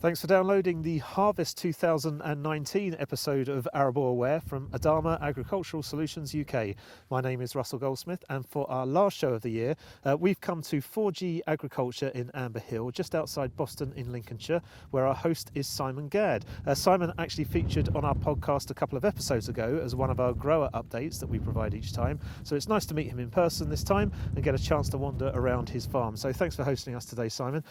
Thanks for downloading the Harvest 2019 episode of ArableAware from Adama Agricultural Solutions UK. My name is Russell Goldsmith, and for our last show of the year, we've come to 4G Agriculture in Amber Hill, just outside Boston in Lincolnshire, where our host is Simon Gadd. Simon actually featured on our podcast a couple of episodes ago as one of our grower updates that we provide each time, so it's nice to meet him in person this time and get a chance to wander around his farm. So thanks for hosting us today, Simon.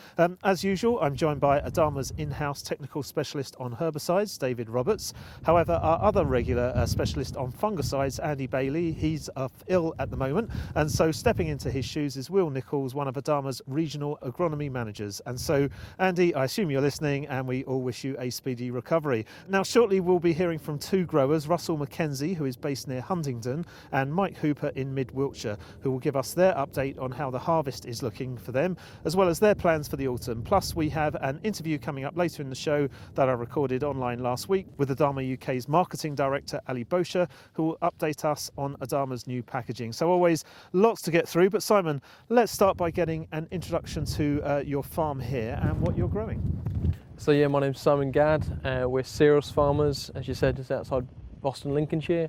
As usual, I'm joined by Adama's in-house technical specialist on herbicides, David Roberts. However, our other regular specialist on fungicides, Andy Bailey, he's ill at the moment, and so stepping into his shoes is Will Nichols, one of Adama's regional agronomy managers. And so, Andy, I assume you're listening, and we all wish you a speedy recovery. Now, shortly we'll be hearing from two growers, Russell Mackenzie, who is based near Huntingdon, and Mike Hooper in mid-Wiltshire, who will give us their update on how the harvest is looking for them, as well as their plans for the autumn. Plus, we have an interview coming up later in the show that I recorded online last week with Adama UK's marketing director Ali Bosher, who will update us on Adama's new packaging. So always lots to get through, but Simon, let's start by getting an introduction to your farm here and what you're growing. So yeah, my name's Simon Gadd. We're cereals farmers, as you said, just outside Boston, Lincolnshire.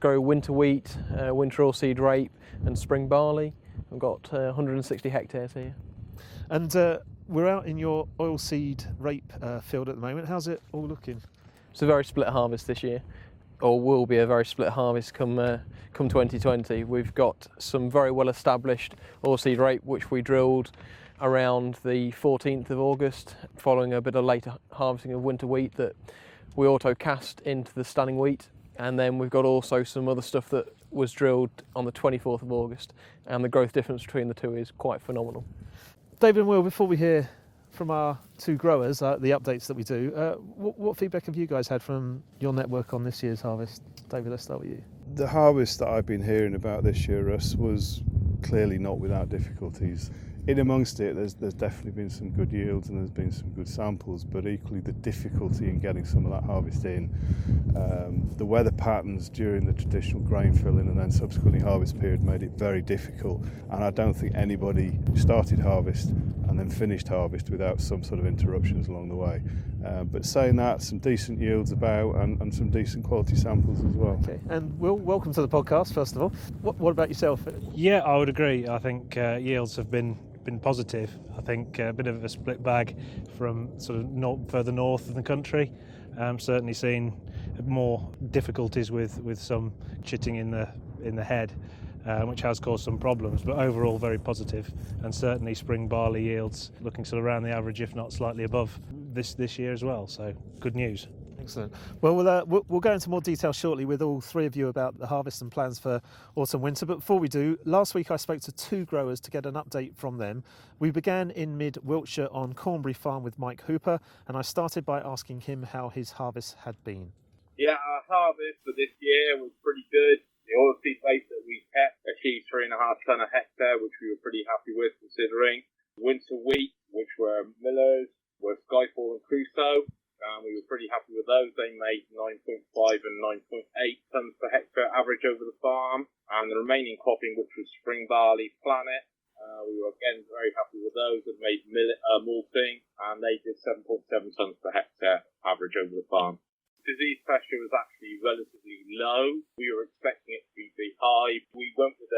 Grow winter wheat, winter oilseed rape and spring barley. We've got 160 hectares here. And we're out in your oilseed rape field at the moment. How's it all looking? It's a very split harvest this year, or will be a very split harvest come 2020. We've got some very well established oilseed rape which we drilled around the 14th of August, following a bit of later harvesting of winter wheat that we auto cast into the standing wheat. And then we've got also some other stuff that was drilled on the 24th of August, and the growth difference between the two is quite phenomenal. David and Will, before we hear from our two growers, the updates that we do, what feedback have you guys had from your network on this year's harvest? David, let's start with you. The harvest that I've been hearing about this year, Russ, was clearly not without difficulties. In amongst it, there's definitely been some good yields and there's been some good samples, but equally the difficulty in getting some of that harvest in. The weather patterns during the traditional grain filling and then subsequently harvest period made it very difficult, and I don't think anybody started harvest and then finished harvest without some sort of interruptions along the way. But saying that, some decent yields about and some decent quality samples as well. Okay, and Will, welcome to the podcast, first of all. What about yourself? Yeah, I would agree. I think yields have been positive. I think a bit of a split bag from sort of further north of the country. Certainly seen more difficulties with some chitting in the head, which has caused some problems, but overall very positive. And certainly spring barley yields looking sort of around the average, if not slightly above this year as well. So good news. Excellent. Well, we'll go into more detail shortly with all three of you about the harvest and plans for autumn winter. But before we do, last week I spoke to two growers to get an update from them. We began in mid-Wiltshire on Cornbury Farm with Mike Hooper, and I started by asking him how his harvest had been. Yeah, our harvest for this year was pretty good. The oilseed rape that we kept achieved 3.5 tonne a hectare, which we were pretty happy with considering. Winter wheat, which were millers, were Skyfall and Crusoe. We were pretty happy with those. They made 9.5 and 9.8 tonnes per hectare average over the farm. And the remaining cropping, which was spring barley, planet, we were again very happy with those. That made malting, and they did 7.7 tonnes per hectare average over the farm. Disease pressure was actually relatively low. We were expecting it to be high. We went with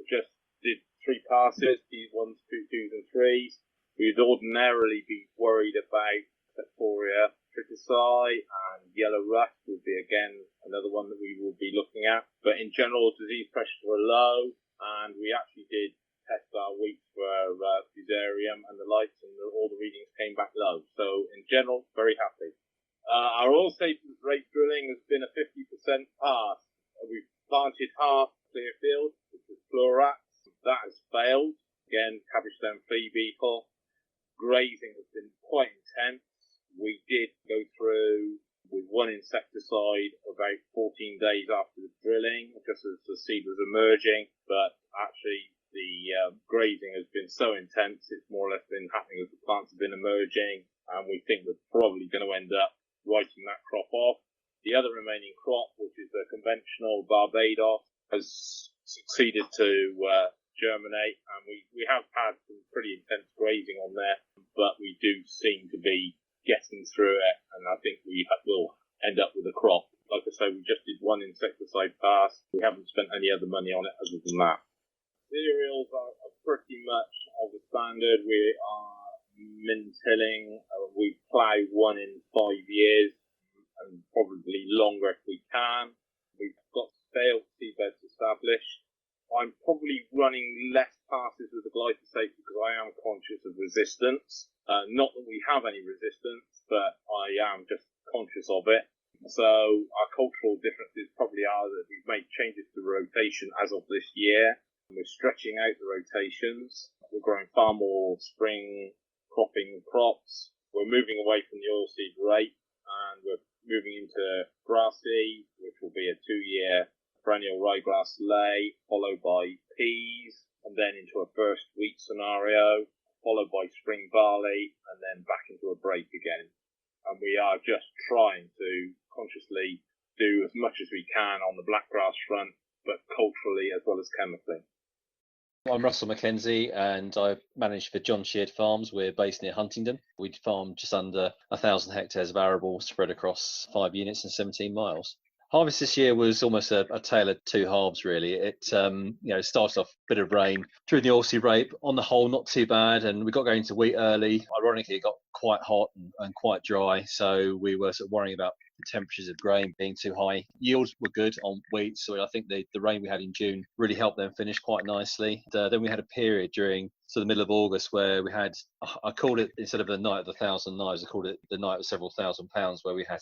just did 3 passes, T1s, 2s and 3s. We'd ordinarily be worried about Septoria triticide, and yellow rust would be again another one that we will be looking at. But in general, disease pressures were low, and we actually did test our wheat for fusarium and the lights, and all the readings came back low. So in general, very happy. Our oilseed rape drilling has been a 50% pass. We've planted half clear field, which is Florax. That has failed. Again, cabbage stem flea beetle. Grazing has been quite intense. We did go through with one insecticide about 14 days after the drilling, just as the seed was emerging, but actually the grazing has been so intense, it's more or less been happening as the plants have been emerging, and we think we're probably going to end up writing that crop off. The other remaining crop, which is the conventional Barbados, has succeeded to germinate, and we have had some pretty intense grazing on there, but we do seem to be getting through it, and I think we will end up with a crop. Like I say, we just did one insecticide pass. We haven't spent any other money on it other than that. Cereals are pretty much of the standard. We are min-tilling. We plough 1 in 5 years, and probably longer if we can. We've got scaled seedbeds established. I'm probably running less passes with the glyphosate because I am conscious of resistance. Not that we have any resistance, but I am just conscious of it. So our cultural differences probably are that we've made changes to rotation as of this year. We're stretching out the rotations. We're growing far more spring cropping crops. We're moving away from the oilseed rape, and we're moving into grass seed, which will be a 2-year perennial ryegrass lay, followed by peas, and then into a first wheat scenario, followed by spring barley, and then back into a break again. And we are just trying to consciously do as much as we can on the blackgrass front, but culturally as well as chemically. I'm Russell Mackenzie, and I manage for John Sheard Farms. We're based near Huntingdon. We farm just under 1,000 hectares of arable spread across 5 units and 17 miles. Harvest this year was almost a tale of two halves, really. It started off a bit of rain during the oilseed rape. On the whole, not too bad, and we got going to wheat early. Ironically, it got quite hot and quite dry, so we were sort of worrying about the temperatures of grain being too high. Yields were good on wheat, so I think the rain we had in June really helped them finish quite nicely. Then we had a period during the middle of August where we had, I called it, instead of the night of the 1,000 knives, I called it the night of several thousand pounds, where we had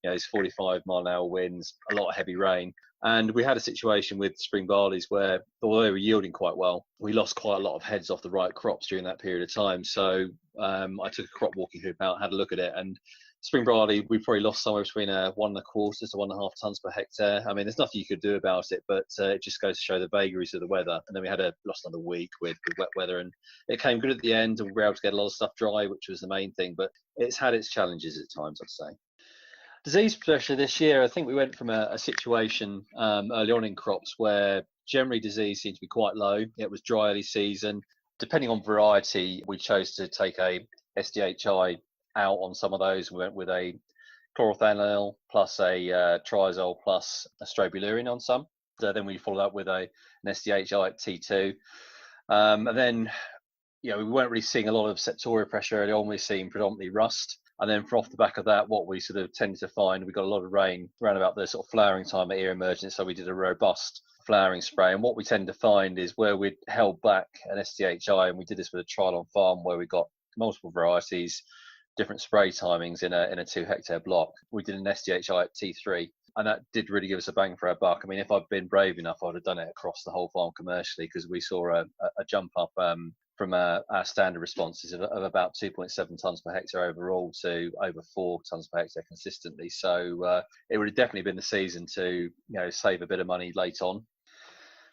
these 45-mile-an-hour winds, a lot of heavy rain. And we had a situation with spring barleys where, although they were yielding quite well, we lost quite a lot of heads off the right crops during that period of time. So I took a crop walking hoop out, had a look at it, and spring barley, we probably lost somewhere between 1.25 to 1.5 tons per hectare. I mean, there's nothing you could do about it, but it just goes to show the vagaries of the weather. And then we had lost another week with wet weather, and it came good at the end, and we were able to get a lot of stuff dry, which was the main thing. But it's had its challenges at times, I'd say. Disease pressure this year, I think we went from a situation early on in crops where generally disease seemed to be quite low. It was dry early season. Depending on variety, we chose to take a SDHI out on some of those. We went with a chlorothalonil plus a triazole plus a strobilurin on some. Then we followed up with an SDHI at T2. And then, we weren't really seeing a lot of septoria pressure early on. We were seeing predominantly rust. And then off the back of that, what we sort of tended to find, we got a lot of rain around about the sort of flowering time at ear emergence. So we did a robust flowering spray. And what we tend to find is where we'd held back an SDHI, and we did this with a trial on farm where we got multiple varieties, different spray timings in a 2-hectare block. We did an SDHI at T3, and that did really give us a bang for our buck. I mean, if I'd been brave enough, I'd have done it across the whole farm commercially, because we saw a jump up from our standard responses of about 2.7 tonnes per hectare overall to over 4 tonnes per hectare consistently. So it would have definitely been the season to save a bit of money late on.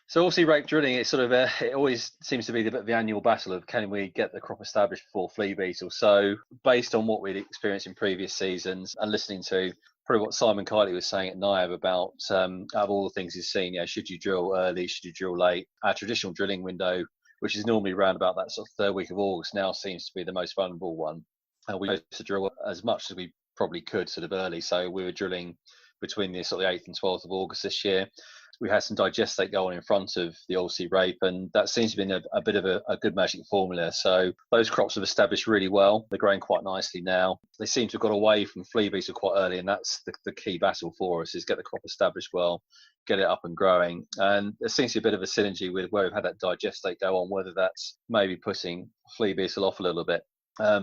So oilseed rape drilling, it's it always seems to be the bit of the annual battle of, can we get the crop established before flea beetle? So based on what we'd experienced in previous seasons and listening to probably what Simon Kiley was saying at NIAB about out of all the things he's seen, should you drill early, should you drill late? Our traditional drilling window, which is normally around about that sort of third week of August, now seems to be the most vulnerable one. We chose to drill as much as we probably could sort of early. So we were drilling between the sort of 8th and 12th of August this year. We had some digestate going in front of the oilseed rape, and that seems to have been a bit of a good magic formula. So those crops have established really well. They're growing quite nicely now. They seem to have got away from flea beetle quite early, and that's the key battle for us, is get the crop established well, get it up and growing. And there seems to be a bit of a synergy with where we've had that digestate go on, whether that's maybe putting flea beetle off a little bit.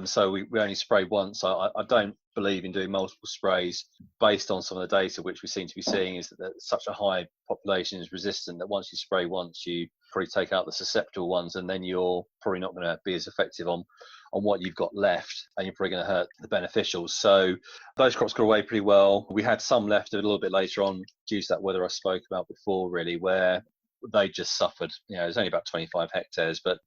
So we only sprayed once. I don't believe in doing multiple sprays based on some of the data which we seem to be seeing, is that such a high population is resistant that once you spray once, you probably take out the susceptible ones, and then you're probably not going to be as effective on what you've got left, and you're probably going to hurt the beneficials. So those crops got away pretty well. We had some left a little bit later on due to that weather I spoke about before, really, where they just suffered. It was only about 25 hectares, but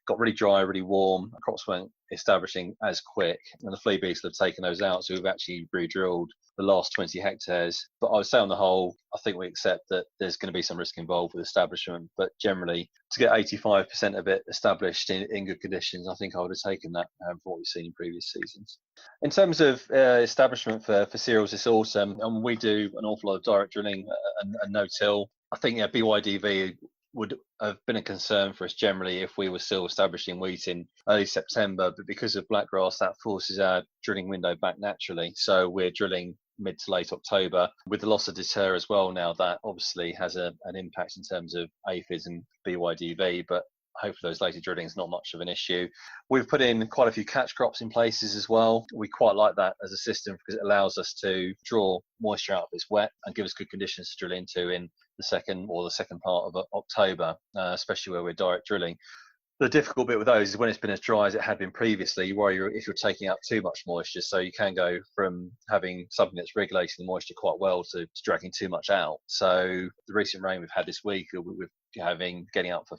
got really dry, really warm. Crops weren't establishing as quick, and the flea beetle have taken those out. So we've actually re-drilled the last 20 hectares. But I would say on the whole, I think we accept that there's going to be some risk involved with establishment. But generally, to get 85% of it established in good conditions, I think I would have taken that from what we've seen in previous seasons. In terms of establishment for cereals this autumn, and we do an awful lot of direct drilling and no-till. I think BYDV would have been a concern for us generally if we were still establishing wheat in early September, but because of blackgrass, that forces our drilling window back naturally. So we're drilling mid to late October. With the loss of deter as well now, that obviously has an impact in terms of aphids and BYDV, but hopefully those later drilling is not much of an issue. We've put in quite a few catch crops in places as well. We quite like that as a system because it allows us to draw moisture out of this wet and give us good conditions to drill into in the second part of October, especially where we're direct drilling. The difficult bit with those is when it's been as dry as it had been previously, you worry if you're taking out too much moisture. So you can go from having something that's regulating the moisture quite well to dragging too much out. So the recent rain we've had this week, we're getting up for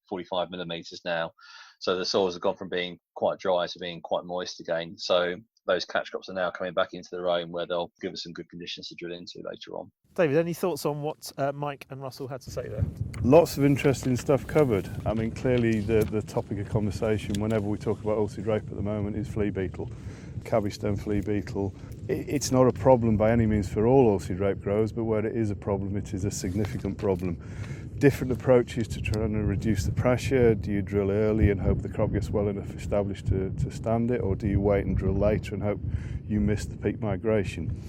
45 millimetres now. So the soils have gone from being quite dry to being quite moist again. So those catch crops are now coming back into their own where they'll give us some good conditions to drill into later on. David, any thoughts on what Mike and Russell had to say there? Lots of interesting stuff covered. I mean, clearly the topic of conversation whenever we talk about oilseed rape at the moment is flea beetle, cabbage stem flea beetle. It's not a problem by any means for all oilseed rape growers, but where it is a problem, it is a significant problem. Different approaches to trying to reduce the pressure. Do you drill early and hope the crop gets well enough established to stand it, or do you wait and drill later and hope you miss the peak migration?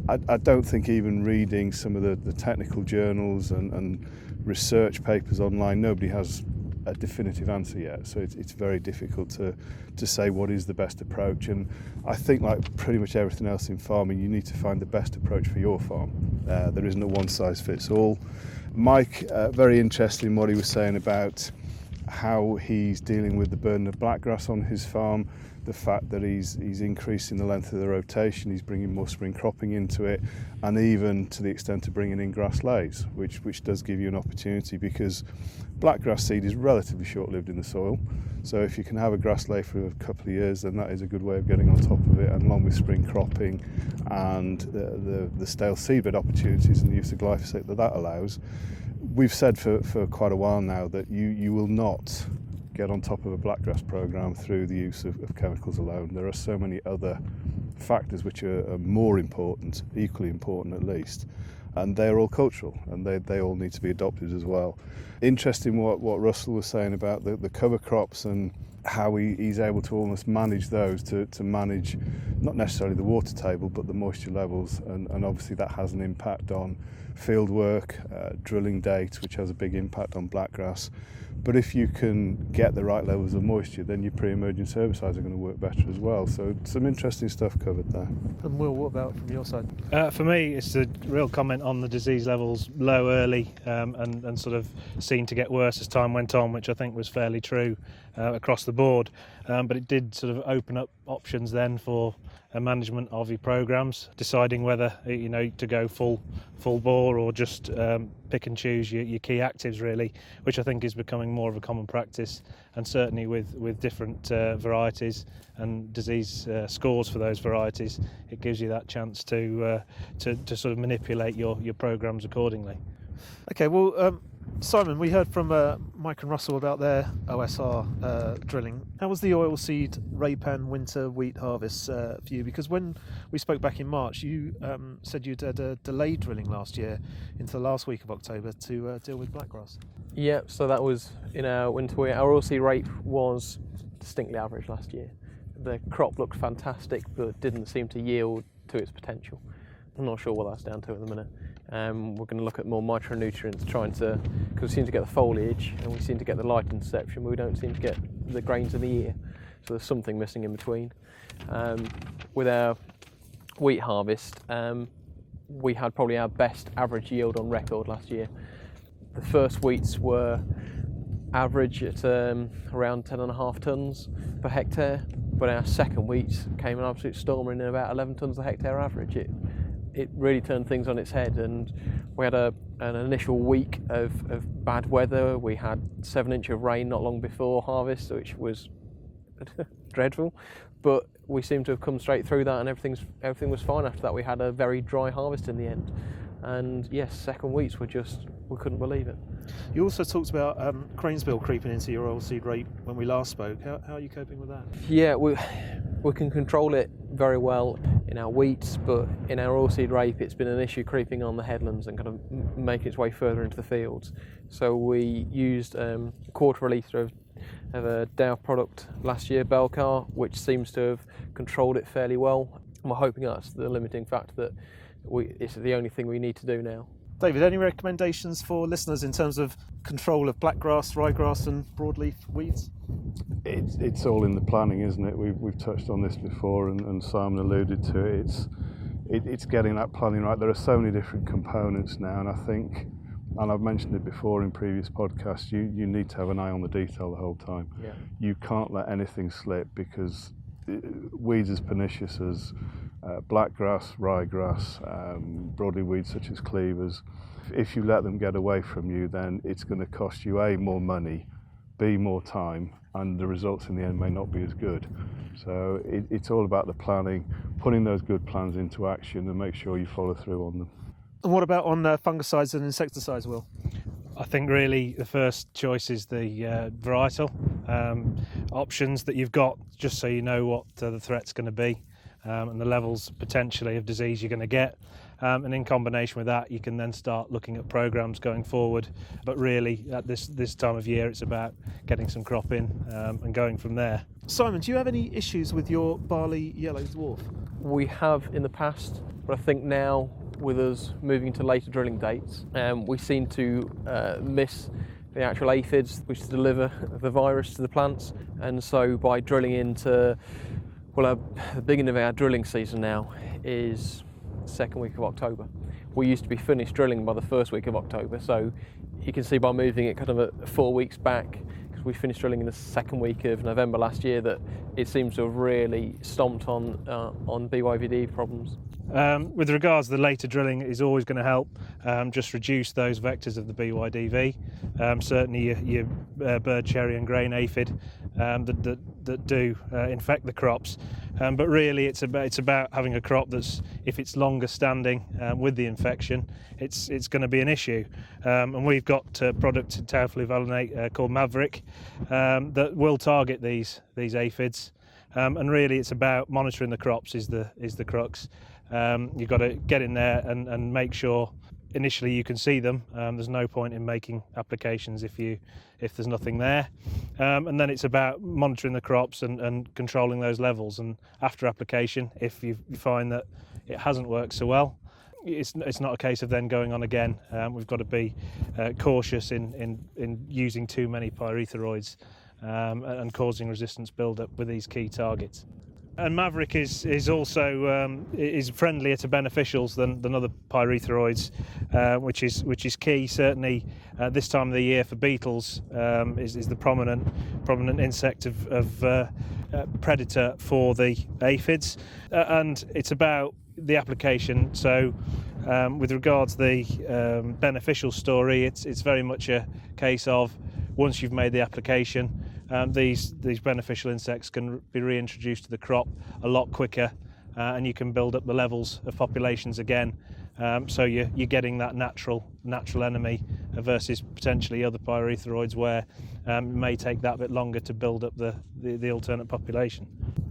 I don't think even reading some of the technical journals and research papers online, nobody has a definitive answer yet. So it's very difficult to say what is the best approach. And I think, like pretty much everything else in farming, you need to find the best approach for your farm. There isn't a one size fits all. Mike, very interesting what he was saying about how he's dealing with the burden of blackgrass on his farm, the fact that he's increasing the length of the rotation, he's bringing more spring cropping into it, and even to the extent of bringing in grass lays, which does give you an opportunity because blackgrass seed is relatively short-lived in the soil. So if you can have a grass lay for a couple of years, then that is a good way of getting on top of it, and along with spring cropping and the stale seedbed opportunities and the use of glyphosate that allows. We've said for quite a while now that you will not get on top of a blackgrass program through the use of chemicals alone. There are so many other factors which are more important, equally important at least, and they're all cultural and they all need to be adopted as well. Interesting what Russell was saying about the cover crops and how he's able to almost manage those to manage not necessarily the water table but the moisture levels, and obviously that has an impact on field work, drilling dates, which has a big impact on blackgrass. But if you can get the right levels of moisture, then your pre-emergence herbicides are going to work better as well. So some interesting stuff covered there. And Will, what about from your side? For me, it's a real comment on the disease levels low early and sort of seen to get worse as time went on, which I think was fairly true across the board. But it did sort of open up options then for management of your programs, deciding whether to go full bore or just pick and choose your key actives really, which I think is becoming more of a common practice, and certainly with different varieties and disease scores for those varieties, it gives you that chance to sort of manipulate your programs accordingly. Okay, well, Simon, we heard from Mike and Russell about their OSR drilling. How was the oilseed rape and winter wheat harvest for you? Because when we spoke back in March, you said you'd had a delayed drilling last year into the last week of October to deal with blackgrass. Yeah, so that was in our winter wheat. Our oilseed rape was distinctly average last year. The crop looked fantastic, but didn't seem to yield to its potential. I'm not sure what that's down to at the minute. We're going to look at more micronutrients, because we seem to get the foliage and we seem to get the light interception, but we don't seem to get the grains of the ear. So there's something missing in between. With our wheat harvest, we had probably our best average yield on record last year. The first wheats were average at around 10.5 tonnes per hectare, but our second wheats came an absolute stormer in about 11 tonnes a hectare average. it really turned things on its head, and we had an initial week of bad weather. We had 7 inches of rain not long before harvest, which was dreadful, but we seem to have come straight through that, and everything was fine after that. We had a very dry harvest in the end, and yes, second weeks we couldn't believe it. You also talked about cranesbill creeping into your oilseed rape when we last spoke. How are you coping with that? Yeah, we can control it very well in our wheats, but in our oilseed rape it's been an issue creeping on the headlands and kind of making its way further into the fields. So we used a quarter of a litre of a Dow product last year, Belcar, which seems to have controlled it fairly well. And we're hoping that's the limiting factor, that it's the only thing we need to do now. David, any recommendations for listeners in terms of control of blackgrass, ryegrass and broadleaf weeds? It's all in the planning, isn't it? We've touched on this before, and Simon alluded to it. It's getting that planning right. There are so many different components now, and I think, and I've mentioned it before in previous podcasts, you need to have an eye on the detail the whole time. Yeah. You can't let anything slip, because weeds as pernicious as blackgrass, ryegrass, broadleaf weeds such as cleavers, if you let them get away from you, then it's going to cost you A, more money, B, more time, and the results in the end may not be as good. So it's all about the planning, putting those good plans into action, and make sure you follow through on them. And what about on fungicides and insecticides, Will? I think really the first choice is the varietal options that you've got, just so you know what the threat's going to be. And the levels potentially of disease you're going to get, and in combination with that you can then start looking at programs going forward. But really at this time of year it's about getting some crop in and going from there. Simon, do you have any issues with your barley yellow dwarf? We have in the past, but I think now with us moving to later drilling dates, we seem to miss the actual aphids which deliver the virus to the plants, and so by drilling into the beginning of our drilling season now is second week of October. We used to be finished drilling by the first week of October, so you can see by moving it kind of 4 weeks back, because we finished drilling in the second week of November last year, that it seems to have really stomped on BYVD problems. With regards to the later drilling, is always going to help just reduce those vectors of the BYDV. Certainly your bird cherry and grain aphid that do infect the crops, but really it's about having a crop that's, if it's longer standing with the infection, it's going to be an issue. And we've got a product in terephthalate called Maverick that will target these aphids. And really it's about monitoring the crops is the crux. You've got to get in there and make sure initially you can see them. There's no point in making applications if there's nothing there. And then it's about monitoring the crops and controlling those levels. And after application, if you find that it hasn't worked so well, it's not a case of then going on again. We've got to be cautious in using too many pyrethroids and causing resistance build-up with these key targets. And Maverick is also is friendlier to beneficials than other pyrethroids, which is key. Certainly this time of the year for beetles is the prominent insect of predator for the aphids, and it's about the application. So with regards to the beneficial story, it's very much a case of once you've made the application, these beneficial insects can be reintroduced to the crop a lot quicker, and you can build up the levels of populations again. So you're getting that natural enemy versus potentially other pyrethroids where it may take that bit longer to build up the alternate population.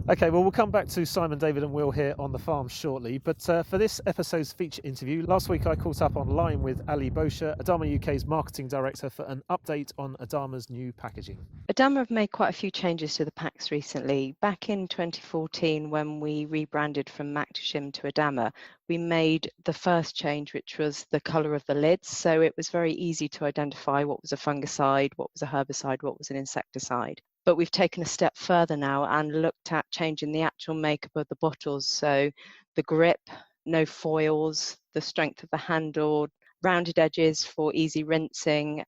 Okay, well, we'll come back to Simon, David and Will here on the farm shortly, but for this episode's feature interview, last week I caught up online with Ali Bosher, Adama UK's marketing director, for an update on Adama's new packaging. Adama have made quite a few changes to the packs recently. Back in 2014, when we rebranded from Mactashim to Adama, we made the first change, which was the colour of the lids. So it was very easy to identify what was a fungicide, what was a herbicide, what was an insecticide. But we've taken a step further now and looked at changing the actual makeup of the bottles. So the grip, no foils, the strength of the handle, rounded edges for easy rinsing,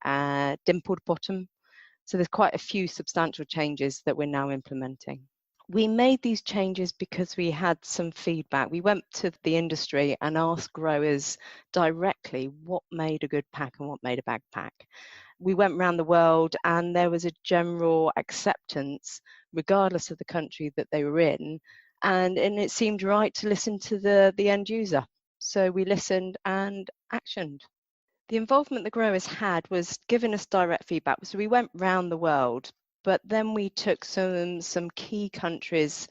dimpled bottom. So there's quite a few substantial changes that we're now implementing. We made these changes because we had some feedback. We went to the industry and asked growers directly what made a good pack and what made a bad pack. We went around the world and there was a general acceptance, regardless of the country that they were in, and it seemed right to listen to the end user. So we listened and actioned. The involvement the growers had was giving us direct feedback. So we went round the world, but then we took some key countries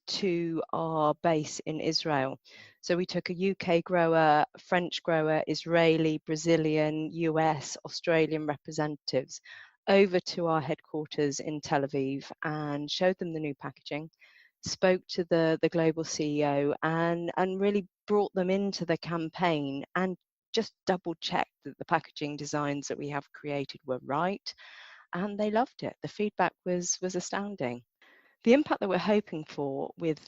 to our base in Israel. So we took a UK grower, French grower, Israeli, Brazilian, US, Australian representatives over to our headquarters in Tel Aviv and showed them the new packaging, spoke to the global CEO and really brought them into the campaign and just double checked that the packaging designs that we have created were right, and they loved it. The feedback was astounding. The impact that we're hoping for with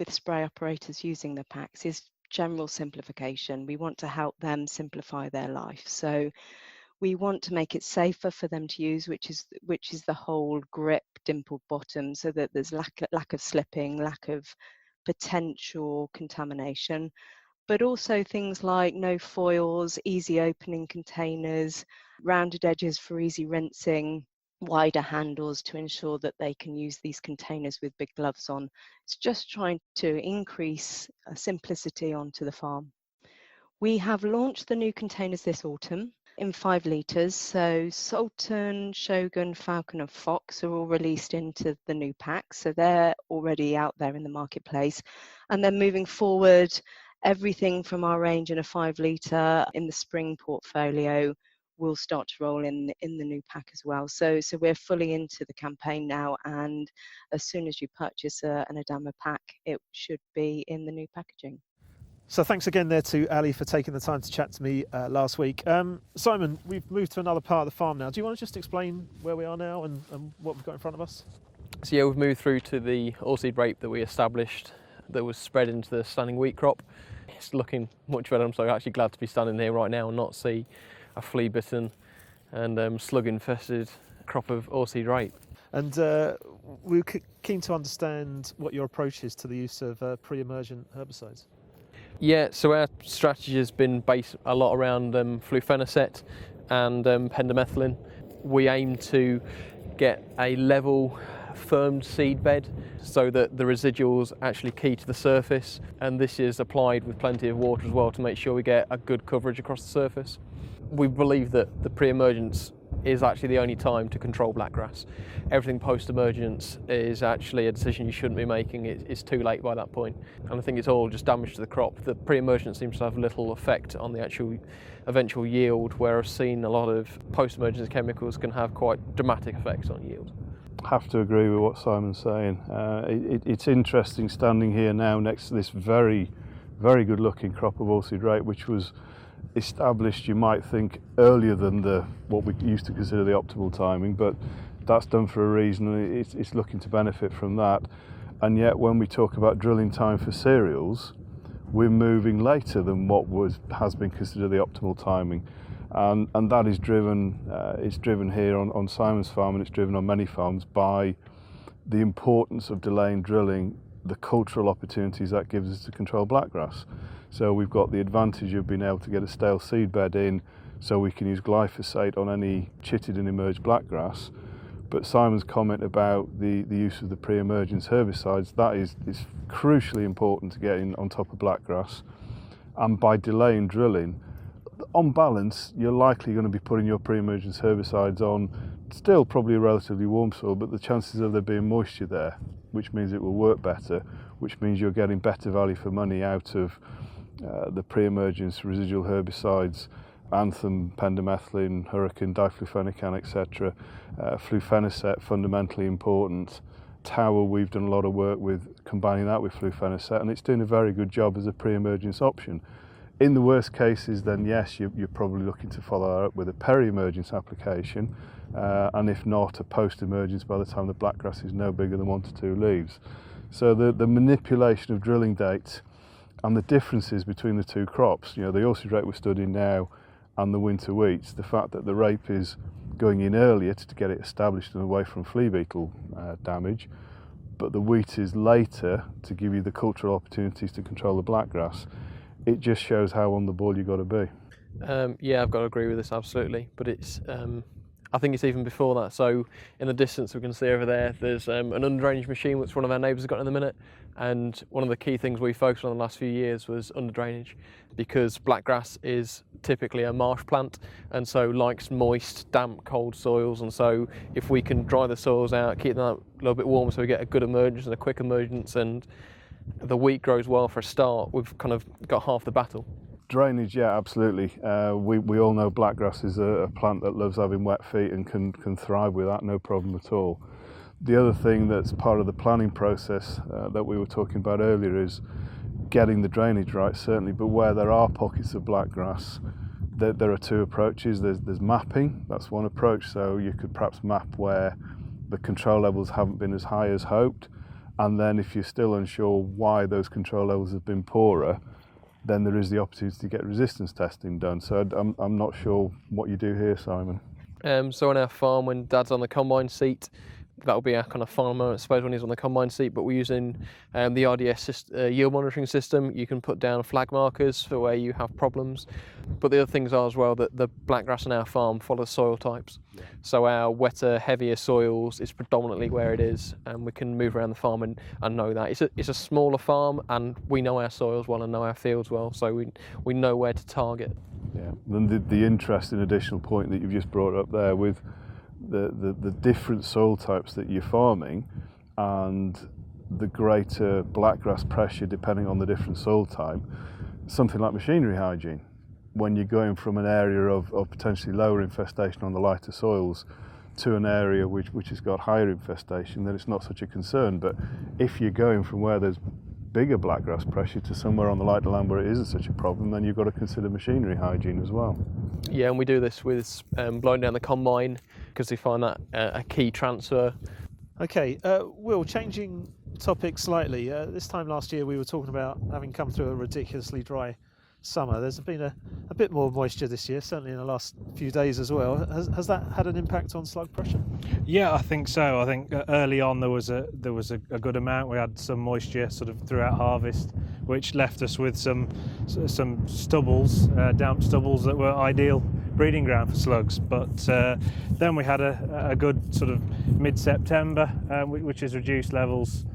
spray operators using the packs is general simplification. We want to help them simplify their life. So we want to make it safer for them to use, which is the whole grip, dimpled bottom, so that there's lack of slipping, lack of potential contamination, but also things like no foils, easy opening containers, rounded edges for easy rinsing, wider handles to ensure that they can use these containers with big gloves on. It's just trying to increase simplicity onto the farm. We have launched the new containers this autumn in 5 litres. So Sultan, Shogun, Falcon and Fox are all released into the new pack. So they're already out there in the marketplace. And then moving forward, everything from our range in a 5 litre in the spring portfolio will start to roll in the new pack as well. So we're fully into the campaign now, and as soon as you purchase an Adama pack, it should be in the new packaging. So thanks again there to Ali for taking the time to chat to me last week. Simon, we've moved to another part of the farm now. Do you want to just explain where we are now and what we've got in front of us? So yeah, we've moved through to the oilseed rape that we established that was spread into the standing wheat crop. It's looking much better. I'm so actually glad to be standing here right now and not see a flea-bitten and slug-infested crop of oilseed rape. And we're keen to understand what your approach is to the use of pre-emergent herbicides. Yeah, so our strategy has been based a lot around flufenicet and pendimethalin. We aim to get a level, firmed seed bed so that the residuals actually key to the surface, and this is applied with plenty of water as well to make sure we get a good coverage across the surface. We believe that the pre-emergence is actually the only time to control blackgrass. Everything post-emergence is actually a decision you shouldn't be making. It's too late by that point. And I think it's all just damage to the crop. The pre-emergence seems to have little effect on the actual eventual yield, where I've seen a lot of post-emergence chemicals can have quite dramatic effects on yield. I have to agree with what Simon's saying. It's interesting standing here now next to this very, very good looking crop of oilseed rape, which was established, you might think, earlier than what we used to consider the optimal timing, but that's done for a reason. It's looking to benefit from that. And yet when we talk about drilling time for cereals, we're moving later than what has been considered the optimal timing. And that is driven, it's driven here on Simon's farm, and it's driven on many farms by the importance of delaying drilling, the cultural opportunities that gives us to control blackgrass. So we've got the advantage of being able to get a stale seed bed in so we can use glyphosate on any chitted and emerged blackgrass. But Simon's comment about the use of the pre-emergence herbicides, that is crucially important to get in on top of blackgrass. And by delaying drilling, on balance, you're likely going to be putting your pre-emergence herbicides on still probably a relatively warm soil, but the chances of there being moisture there, which means it will work better, which means you're getting better value for money out of the pre-emergence residual herbicides, anthem, pendimethalin, hurricane, diflufenican, etc. Flufenicet, fundamentally important. Tower, we've done a lot of work with combining that with flufenicet, and it's doing a very good job as a pre-emergence option. In the worst cases, then yes, you're probably looking to follow that up with a peri-emergence application, and if not, a post-emergence by the time the blackgrass is no bigger than 1 to 2 leaves. So the manipulation of drilling dates and the differences between the two crops, the oilseed rape we're studying now and the winter wheats, the fact that the rape is going in earlier to get it established and away from flea beetle damage, but the wheat is later to give you the cultural opportunities to control the blackgrass, it just shows how on the ball you've got to be. Yeah, I've got to agree with this absolutely, but it's I think it's even before that. So in the distance we can see over there, there's an under-drainage machine which one of our neighbours has got in a minute, and one of the key things we focused on the last few years was under-drainage, because blackgrass is typically a marsh plant and so likes moist, damp, cold soils, and so if we can dry the soils out, keep them a little bit warmer so we get a good emergence and a quick emergence, and the wheat grows well for a start, we've kind of got half the battle. Drainage, yeah, absolutely. We all know blackgrass is a plant that loves having wet feet and can thrive with that, no problem at all. The other thing that's part of the planning process that we were talking about earlier is getting the drainage right, certainly, but where there are pockets of blackgrass, there are two approaches. There's mapping, that's one approach, so you could perhaps map where the control levels haven't been as high as hoped, and then if you're still unsure why those control levels have been poorer, then there is the opportunity to get resistance testing done. So I'm not sure what you do here, Simon. So on our farm, when Dad's on the combine seat, that'll be our kind of farmer, I suppose, when he's on the combine seat, but we're using the RDS yield monitoring system. You can put down flag markers for where you have problems. But the other things are as well that the blackgrass on our farm follows soil types. Yeah. So our wetter, heavier soils is predominantly where it is, and we can move around the farm and know that. It's a smaller farm, and we know our soils well and know our fields well, so we know where to target. Yeah, then the interesting additional point that you've just brought up there with the different soil types that you're farming and the greater blackgrass pressure depending on the different soil type, something like machinery hygiene. When you're going from an area of potentially lower infestation on the lighter soils to an area which has got higher infestation, then it's not such a concern. But if you're going from where there's bigger blackgrass pressure to somewhere on the lighter land where it isn't such a problem, then you've got to consider machinery hygiene as well. Yeah, and we do this with blowing down the combine because we find that a key transfer. Okay, Will, changing topic slightly. This time last year we were talking about having come through a ridiculously dry summer. There's been a bit more moisture this year, certainly in the last few days as well. Has that had an impact on slug pressure? Yeah, I think so. I think early on there was a good amount. We had some moisture sort of throughout harvest, which left us with some stubbles, damp stubbles that were ideal breeding ground for slugs. But then we had a good sort of mid-September, which has reduced levels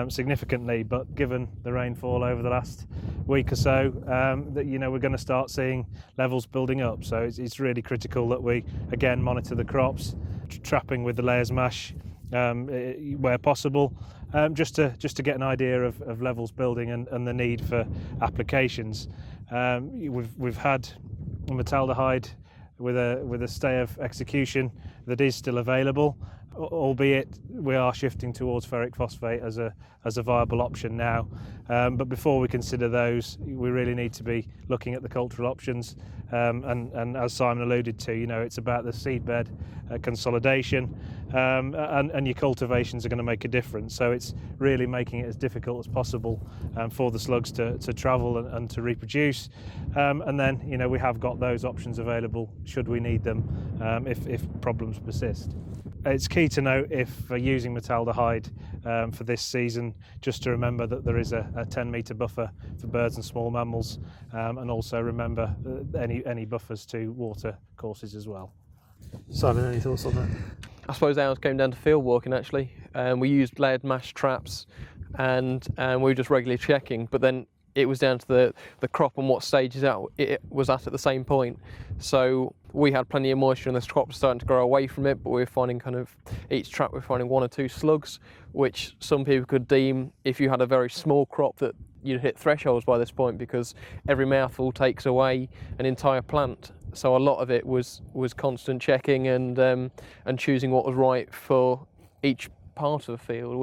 significantly, but given the rainfall over the last week or so, that we're going to start seeing levels building up. So it's really critical that we again monitor the crops, trapping with the layers mash where possible, just to get an idea of levels building and the need for applications. We've had metaldehyde with a stay of execution that is still available, albeit we are shifting towards ferric phosphate as a viable option now. But before we consider those, we really need to be looking at the cultural options. And as Simon alluded to, it's about the seedbed consolidation, and your cultivations are going to make a difference. So it's really making it as difficult as possible for the slugs to travel and to reproduce. And then we have got those options available should we need them if problems persist. It's key to note if using metaldehyde for this season, just to remember that there is a 10-metre buffer for birds and small mammals, and also remember any buffers to water courses as well. Simon, any thoughts on that? I suppose ours came down to field walking actually. We used layered mash traps and we were just regularly checking, but then it was down to the crop and what stage it was at the same point. So we had plenty of moisture and the crop was starting to grow away from it, but we were finding kind of each trap we're finding one or two slugs, which some people could deem, if you had a very small crop, that you'd hit thresholds by this point because every mouthful takes away an entire plant. So a lot of it was constant checking and choosing what was right for each part of the field.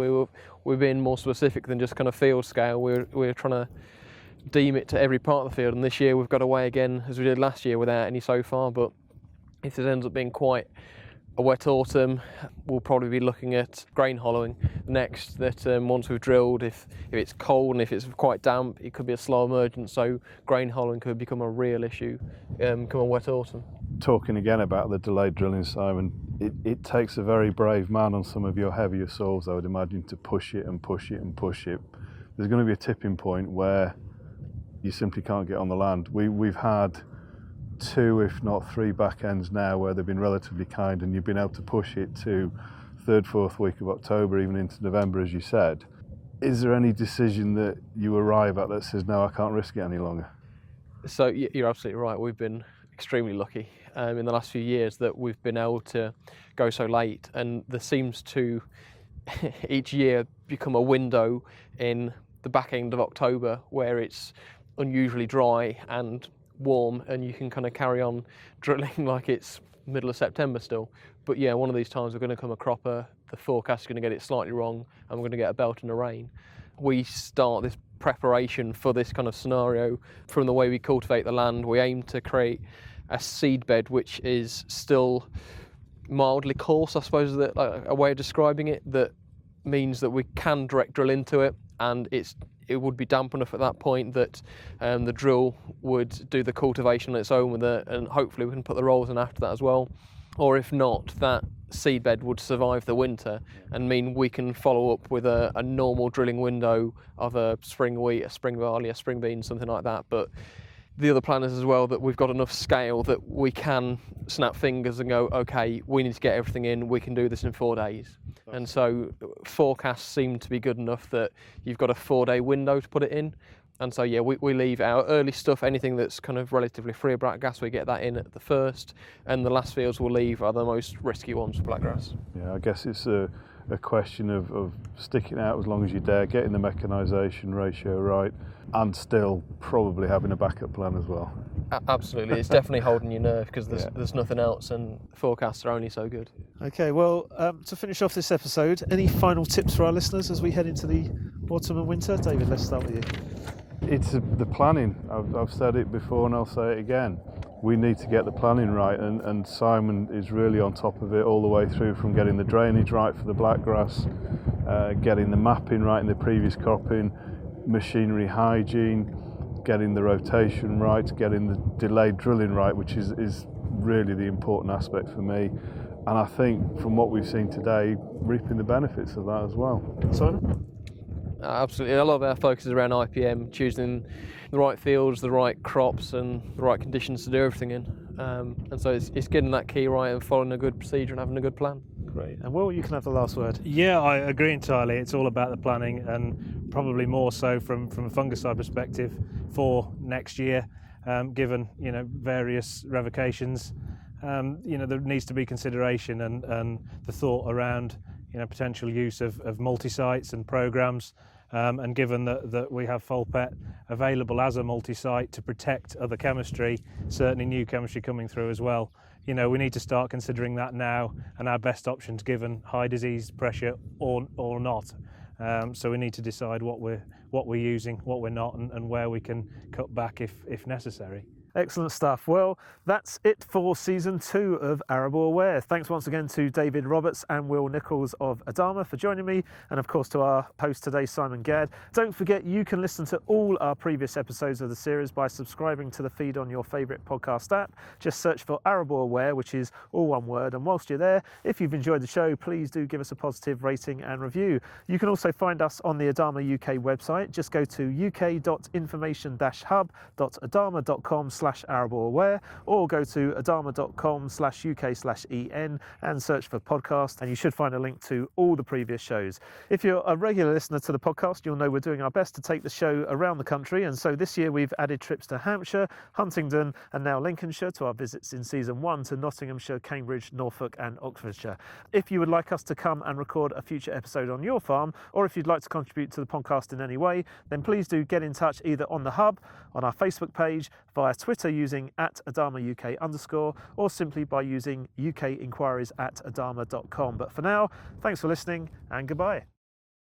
We're being more specific than just kind of field scale. We're trying to deem it to every part of the field, and this year we've got away again as we did last year without any so far. But if it ends up being quite a wet autumn, we'll probably be looking at grain hollowing next. That once we've drilled, if it's cold and if it's quite damp, it could be a slow emergence, so grain hollowing could become a real issue come a wet autumn. Talking again about the delayed drilling, Simon, It takes a very brave man on some of your heavier soils, I would imagine, to push it and push it and push it. There's going to be a tipping point where you simply can't get on the land. We've had 2, if not 3 back ends now where they've been relatively kind, and you've been able to push it to 3rd, 4th week of October, even into November, as you said. Is there any decision that you arrive at that says, no, I can't risk it any longer? So you're absolutely right. We've been extremely lucky in the last few years that we've been able to go so late, and there seems to each year become a window in the back end of October where it's unusually dry and warm, and you can kind of carry on drilling like it's middle of September still. But yeah, one of these times we're going to come a cropper, the forecast is going to get it slightly wrong, and we're going to get a belt and a rain. We start this preparation for this kind of scenario from the way we cultivate the land. We aim to create a seed bed which is still mildly coarse, I suppose, that a way of describing it, that means that we can direct drill into it, and it would be damp enough at that point that the drill would do the cultivation on its own with it, and hopefully we can put the rolls in after that as well. Or if not, that seedbed would survive the winter and mean we can follow up with a normal drilling window of a spring wheat, a spring barley, a spring bean, something like that. But the other plan is as well that we've got enough scale that we can snap fingers and go, okay, we need to get everything in, we can do this in 4 days. And so forecasts seem to be good enough that you've got a 4-day window to put it in. And so, yeah, we leave our early stuff, anything that's kind of relatively free of blackgrass, we get that in at the first, and the last fields we'll leave are the most risky ones for blackgrass. Yeah, I guess it's a question of sticking out as long as you dare, getting the mechanisation ratio right, and still probably having a backup plan as well. Absolutely, it's definitely holding your nerve because there's nothing else, and forecasts are only so good. Okay, well, to finish off this episode, any final tips for our listeners as we head into the autumn and winter? David, let's start with you. It's the planning. I've said it before and I'll say it again. We need to get the planning right, and Simon is really on top of it all the way through, from getting the drainage right for the blackgrass, getting the mapping right in the previous cropping, machinery hygiene, getting the rotation right, getting the delayed drilling right, which is really the important aspect for me. And I think from what we've seen today, reaping the benefits of that as well. Simon? Absolutely, a lot of our focus is around IPM, choosing the right fields, the right crops and the right conditions to do everything in. And so it's getting that key right and following a good procedure and having a good plan. Great. And Will, you can have the last word. Yeah, I agree entirely. It's all about the planning, and probably more so from a fungicide perspective for next year, given various revocations. There needs to be consideration and the thought around potential use of multi-sites and programs, and given that we have Folpet available as a multi-site to protect other chemistry, certainly new chemistry coming through as well, we need to start considering that now, and our best options given high disease pressure or not. So we need to decide what we're using, what we're not, and where we can cut back if necessary. Excellent stuff. Well, that's it for season 2 of ArableAware. Thanks once again to David Roberts and Will Nichols of Adama for joining me, and of course to our host today, Simon Gadd. Don't forget you can listen to all our previous episodes of the series by subscribing to the feed on your favourite podcast app. Just search for ArableAware, which is all one word, and whilst you're there, if you've enjoyed the show, please do give us a positive rating and review. You can also find us on the Adama UK website. Just go to uk.information-hub.adama.com/ArableAware, or go to adama.com/UK/EN and search for podcast, and you should find a link to all the previous shows. If you're a regular listener to the podcast, you'll know we're doing our best to take the show around the country, and so this year we've added trips to Hampshire, Huntingdon and now Lincolnshire to our visits in season 1 to Nottinghamshire, Cambridge, Norfolk and Oxfordshire. If you would like us to come and record a future episode on your farm, or if you'd like to contribute to the podcast in any way, then please do get in touch either on the hub, on our Facebook page, via Twitter using @AdamaUK_, or simply by using ukinquiries@adama.com. But for now, thanks for listening and goodbye.